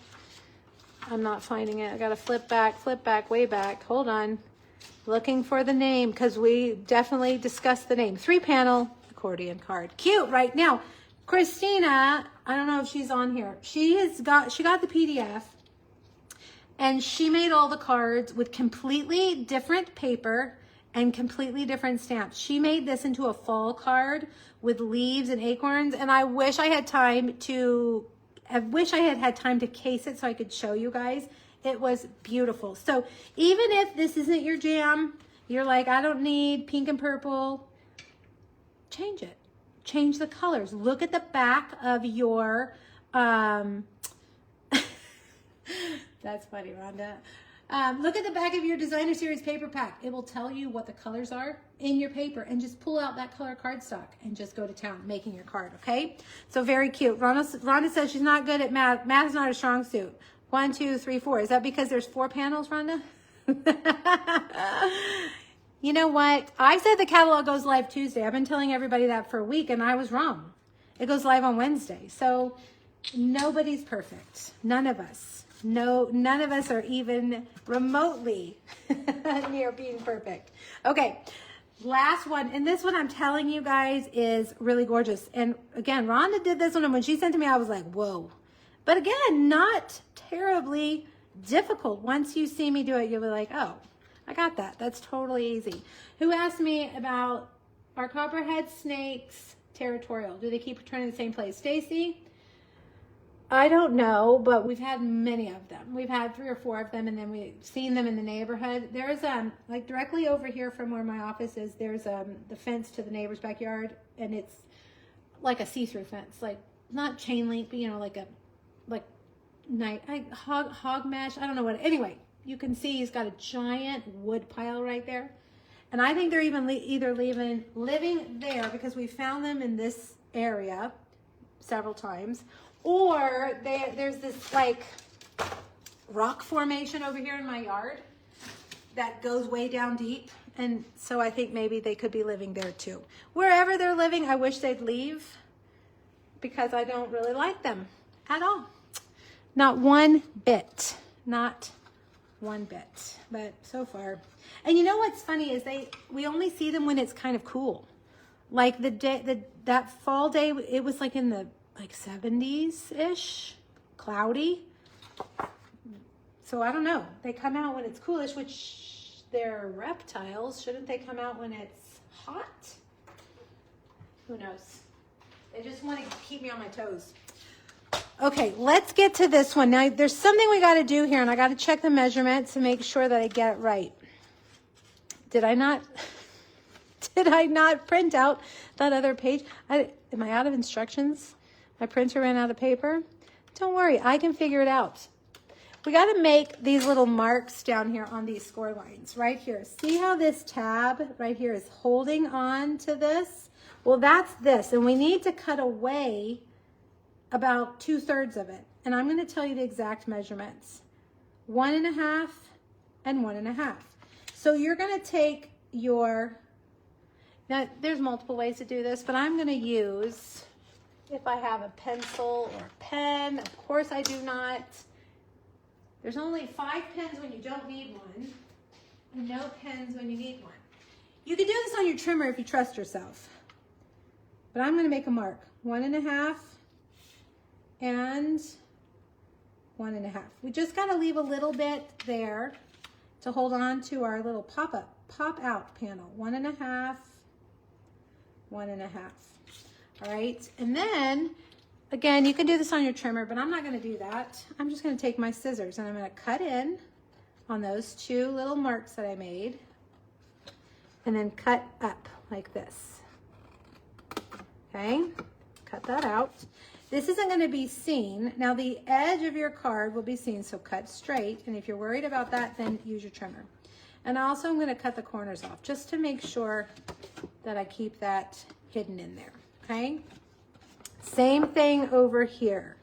I'm not finding it. I got to flip back, way back. Hold on. Looking for the name because we definitely discussed the name. 3-panel accordion card. Cute, right? Now, Christina, I don't know if she's on here. She got the PDF and she made all the cards with completely different paper and completely different stamps. She made this into a fall card with leaves and acorns, and I wish I had time to case it so I could show you guys. It was beautiful. So even if this isn't your jam, you're like, I don't need pink and purple, change it. Change the colors. Look at the back of your, that's funny, Rhonda. Look at the back of your Designer Series paper pack. It will tell you what the colors are in your paper, and just pull out that color cardstock and just go to town making your card, okay? So very cute. Rhonda says she's not good at math. Math is not a strong suit. 1, 2, 3, 4. Is that because there's 4 panels, Rhonda? You know what? I said the catalog goes live Tuesday. I've been telling everybody that for a week, and I was wrong. It goes live on Wednesday. So nobody's perfect. None of us. No, none of us are even remotely near being perfect. Okay, last one. And this one I'm telling you guys is really gorgeous. And again, Rhonda did this one, and when she sent it to me, I was like, whoa. But again, not terribly difficult. Once you see me do it, you'll be like, oh, I got that. That's totally easy. Who asked me about our copperhead snakes territorial? Do they keep returning to the same place? Stacy? I don't know, but we've had many of them. We've had 3 or 4 of them, and then we've seen them in the neighborhood. There's like directly over here from where my office is, there's the fence to the neighbor's backyard, and it's like a see-through fence, like not chain link, but you know, like hog mesh. I don't know what. Anyway, you can see he's got a giant wood pile right there, and I think they're even either living there because we found them in this area several times. Or there's this like rock formation over here in my yard that goes way down deep. And so I think maybe they could be living there too. Wherever they're living, I wish they'd leave because I don't really like them at all. Not one bit. Not one bit. But so far. And you know what's funny is we only see them when it's kind of cool. Like that fall day, it was like in the 70s-ish, cloudy. So I don't know. They come out when it's coolish, which they're reptiles. Shouldn't they come out when it's hot? Who knows? They just want to keep me on my toes. Okay, let's get to this one. Now, there's something we got to do here, and I got to check the measurements to make sure that I get it right. Did I not print out that other page? Am I out of instructions? My printer ran out of paper. Don't worry, I can figure it out. We got to make these little marks down here on these score lines right here. See how this tab right here is holding on to this? Well, that's this, and we need to cut away about 2/3 of it. And I'm going to tell you the exact measurements. 1.5 and 1.5. So you're going to take now there's multiple ways to do this, but I'm going to use, if I have a pencil or a pen, of course I do not. There's only 5 pens when you don't need one, and no pens when you need one. You can do this on your trimmer if you trust yourself. But I'm going to make a mark. 1.5 and 1.5. We just got to leave a little bit there to hold on to our little pop-out panel. 1.5, 1.5. All right, and then, again, you can do this on your trimmer, but I'm not going to do that. I'm just going to take my scissors, and I'm going to cut in on those 2 little marks that I made, and then cut up like this. Okay, cut that out. This isn't going to be seen. Now, the edge of your card will be seen, so cut straight, and if you're worried about that, then use your trimmer. And also, I'm going to cut the corners off, just to make sure that I keep that hidden in there. Okay, same thing over here.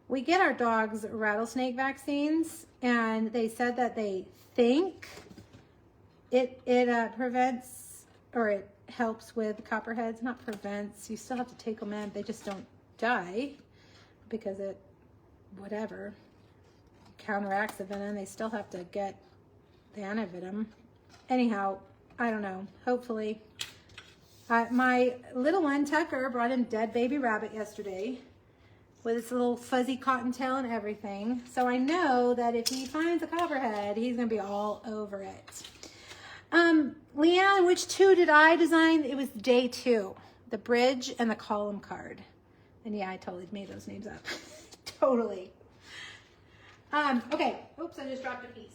We get our dogs rattlesnake vaccines, and they said that they think it prevents, or it helps with copperheads. Not prevents, you still have to take them in. They just don't die because it, whatever, counteracts the venom. They still have to get the antivenom. Anyhow, I don't know. Hopefully. My little one, Tucker, brought in dead baby rabbit yesterday with its little fuzzy cottontail and everything. So I know that if he finds a copperhead, he's going to be all over it. Leanne, which two did I design? It was day 2. The bridge and the column card. And yeah, I totally made those names up. Totally. Okay. Oops, I just dropped a piece.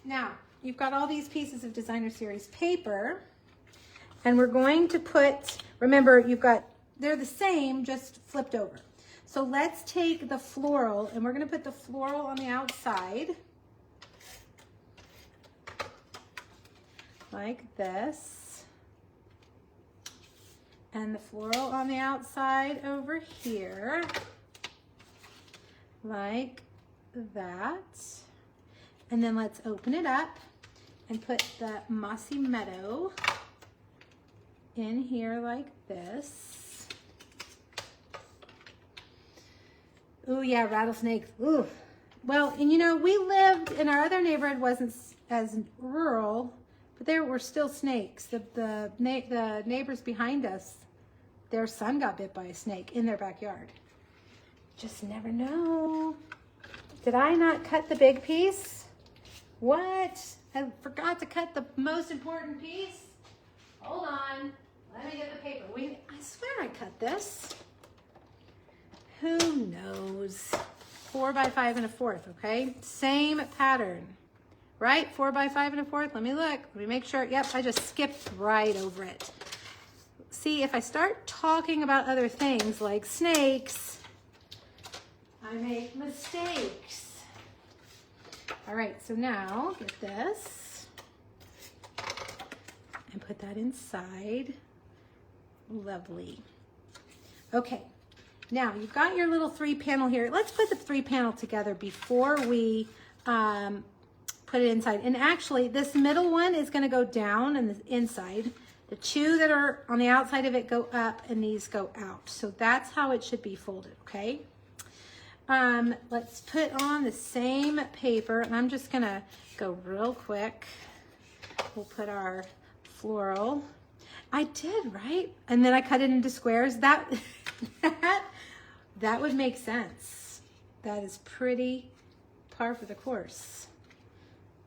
Now, you've got all these pieces of designer series paper. And we're going to put, remember, they're the same, just flipped over. So let's take the floral, and we're going to put the floral on the outside. Like this. And the floral on the outside over here. Like that. And then let's open it up and put the Mossy Meadow in here like this. Ooh, yeah, rattlesnakes. Ooh. Well, and you know, we lived in our other neighborhood, wasn't as rural, but there were still snakes. The neighbors behind us, their son got bit by a snake in their backyard. Just never know. Did I not cut the big piece? What? I forgot to cut the most important piece? Hold on. Let me get the paper. I swear I cut this. Who knows? 4 by 5 1/4, okay? Same pattern. Right? 4 by 5 1/4. Let me look. Let me make sure. Yep, I just skipped right over it. See, if I start talking about other things like snakes, I make mistakes. All right, so now get this and put that inside. Lovely. Okay, now you've got your little 3-panel here. Let's put the 3-panel together before we put it inside. And actually, this middle one is going to go down and the inside. The 2 that are on the outside of it go up and these go out. So that's how it should be folded, okay? Let's put on the same paper, and I'm just going to go real quick. We'll put our floral. I did, right? And then I cut it into squares. That would make sense. That is pretty par for the course.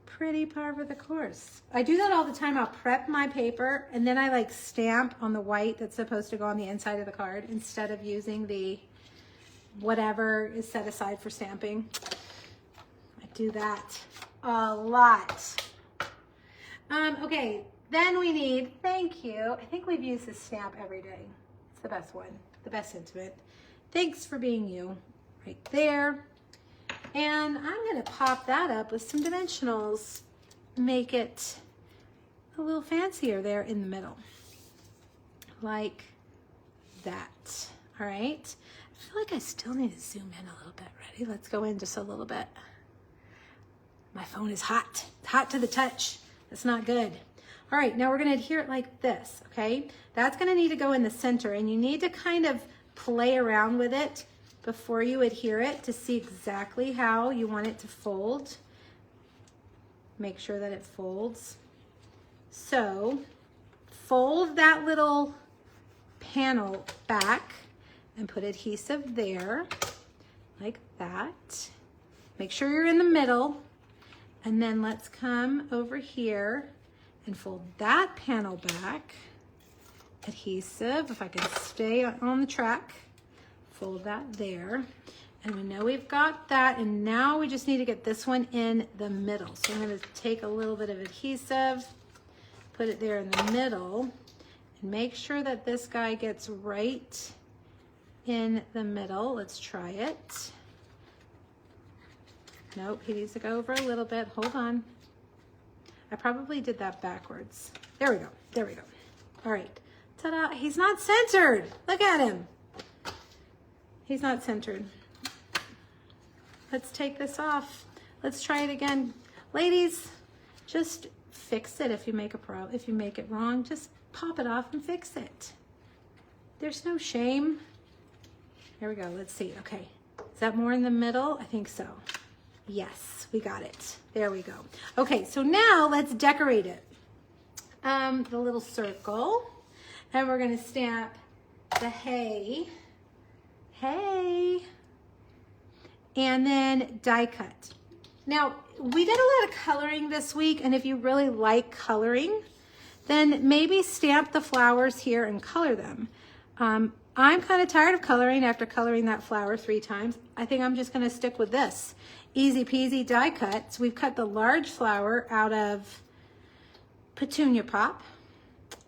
Pretty par for the course. I do that all the time. I'll prep my paper and then I like stamp on the white that's supposed to go on the inside of the card instead of using the whatever is set aside for stamping. I do that a lot. Okay, then we need, thank you. I think we've used this stamp every day. It's the best one, the best sentiment. Thanks for being you, right there. And I'm gonna pop that up with some dimensionals, make it a little fancier there in the middle, like that, all right? I feel like I still need to zoom in a little bit. Ready? Let's go in just a little bit. My phone is hot. It's hot to the touch. That's not good. All right, now we're gonna adhere it like this, okay? That's gonna need to go in the center, and you need to kind of play around with it before you adhere it to see exactly how you want it to fold. Make sure that it folds. So fold that little panel back and put adhesive there like that. Make sure you're in the middle, and then let's come over here and fold that panel back. Adhesive, if I can stay on the track. Fold that there, and we know we've got that, and now we just need to get this one in the middle. So I'm going to take a little bit of adhesive, put it there in the middle, and make sure that this guy gets right in the middle. Let's try it. Nope, he needs to go over a little bit. Hold on. I probably did that backwards. There we go. There we go. All right. Ta-da. He's not centered. Look at him. He's not centered. Let's take this off. Let's try it again. Ladies, just fix it if you make it wrong. Just pop it off and fix it. There's no shame. Here we go. Let's see. Okay. Is that more in the middle? I think so. Yes, we got it. There we go. Okay, so now let's decorate it. The little circle. And we're going to stamp the hey. Hey. And then die cut. Now, we did a lot of coloring this week, and if you really like coloring, then maybe stamp the flowers here and color them. I'm kind of tired of coloring after coloring that flower 3 times. I think I'm just going to stick with this. Easy peasy die cut. So we've cut the large flower out of Petunia Pop.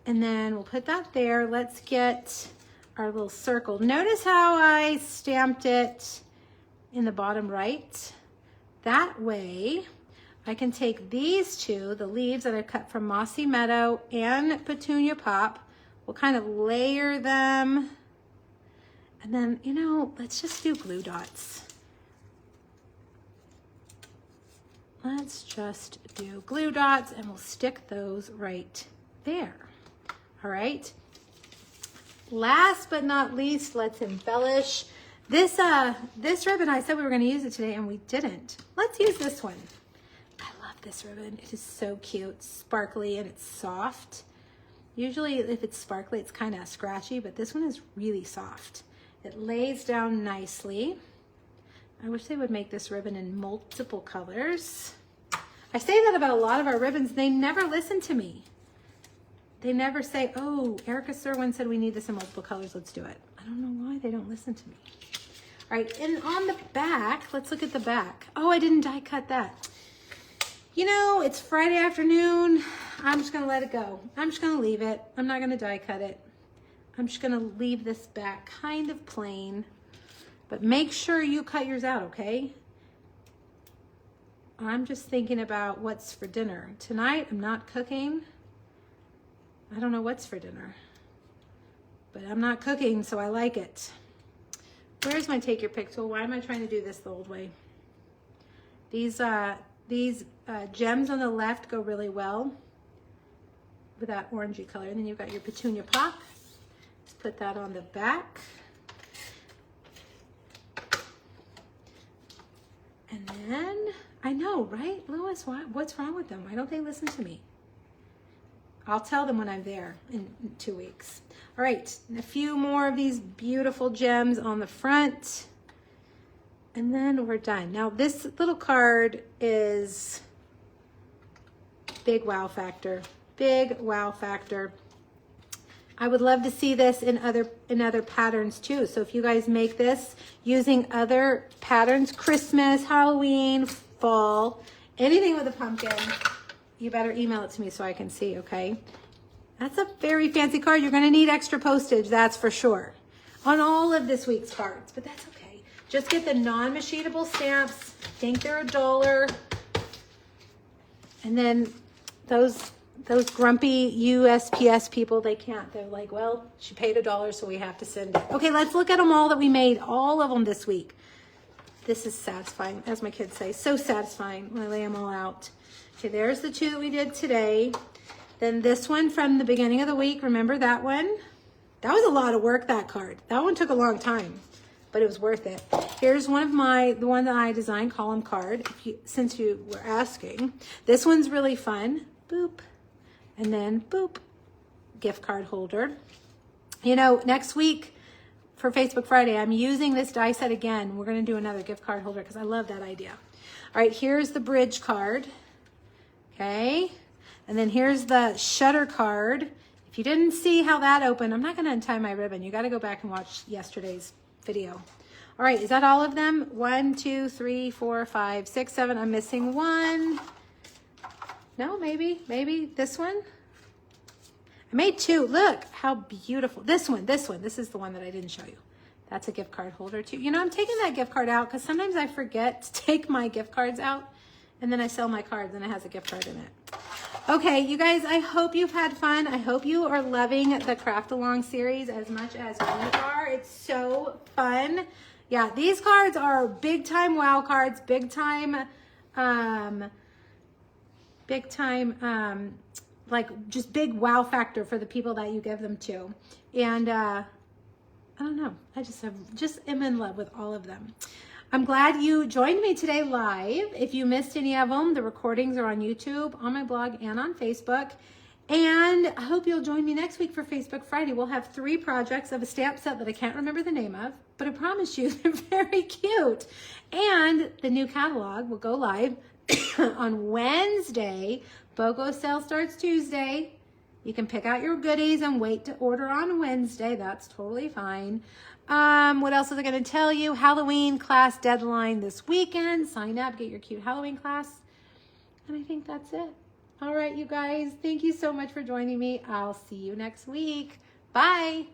And then we'll put that there. Let's get our little circle. Notice how I stamped it in the bottom right. That way I can take these two, the leaves that I cut from Mossy Meadow and Petunia Pop. We'll kind of layer them. And then, you know, let's just do glue dots. Let's just do glue dots and we'll stick those right there. All right. Last but not least, let's embellish. This ribbon, I said we were going to use it today and we didn't. Let's use this one. I love this ribbon. It is so cute, sparkly, and it's soft. Usually if it's sparkly, it's kind of scratchy, but this one is really soft. It lays down nicely. I wish they would make this ribbon in multiple colors. I say that about a lot of our ribbons. They never listen to me. They never say, oh, Erica Serwin said we need this in multiple colors. Let's do it. I don't know why they don't listen to me. All right, and on the back, let's look at the back. Oh, I didn't die cut that. You know, it's Friday afternoon. I'm just gonna let it go. I'm just gonna leave it. I'm not gonna die cut it. I'm just gonna leave this back kind of plain, but make sure you cut yours out, okay? I'm just thinking about what's for dinner. Tonight, I'm not cooking. I don't know what's for dinner, but I'm not cooking, so I like it. Where's my take your pick tool? Why am I trying to do this the old way? These gems on the left go really well with that orangey color. And then you've got your Petunia Pop. Let's put that on the back. And then, I know, right? Lois, what's wrong with them? Why don't they listen to me? I'll tell them when I'm there in 2 weeks. All right, a few more of these beautiful gems on the front. And then we're done. Now this little card is big wow factor. Big wow factor. I would love to see this in other patterns too. So if you guys make this using other patterns, Christmas, Halloween, fall, anything with a pumpkin, you better email it to me so I can see, okay? That's a very fancy card. You're gonna need extra postage, that's for sure, on all of this week's cards, but that's okay. Just get the non-machinable stamps. I think they're $1. And then those grumpy USPS people, they can't. They're like, well, she paid $1, so we have to send it. Okay, let's look at them all that we made, all of them this week. This is satisfying, as my kids say, so satisfying when I lay them all out. Okay, there's the 2 that we did today. Then this one from the beginning of the week, remember that one? That was a lot of work, that card. That one took a long time, but it was worth it. Here's one of the one that I designed, column card, since you were asking. This one's really fun. Boop. And then boop, gift card holder. You know, next week for Facebook Friday, I'm using this die set again. We're going to do another gift card holder because I love that idea. All right, here's the bridge card. Okay, and then here's the shutter card. If you didn't see how that opened, I'm not going to untie my ribbon. You got to go back and watch yesterday's video. All right, is that all of them? 1, 2, 3, 4, 5, 6, 7. I'm missing one. No, maybe this one. I made 2. Look how beautiful. This one. This is the one that I didn't show you. That's a gift card holder too. You know, I'm taking that gift card out because sometimes I forget to take my gift cards out, and then I sell my cards and it has a gift card in it. Okay, you guys, I hope you've had fun. I hope you are loving the Craft Along series as much as we are. It's so fun. Yeah, these cards are big time wow cards, big time, like just big wow factor for the people that you give them to. And I don't know. I just am in love with all of them. I'm glad you joined me today live. If you missed any of them, the recordings are on YouTube, on my blog, and on Facebook. And I hope you'll join me next week for Facebook Friday. We'll have 3 projects of a stamp set that I can't remember the name of, but I promise you they're very cute. And the new catalog will go live on Wednesday. BOGO sale starts Tuesday. You can pick out your goodies and wait to order on Wednesday. That's totally fine. What else was I going to tell you? Halloween class deadline this weekend. Sign up, get your cute Halloween class. And I think that's it. All right, you guys. Thank you so much for joining me. I'll see you next week. Bye.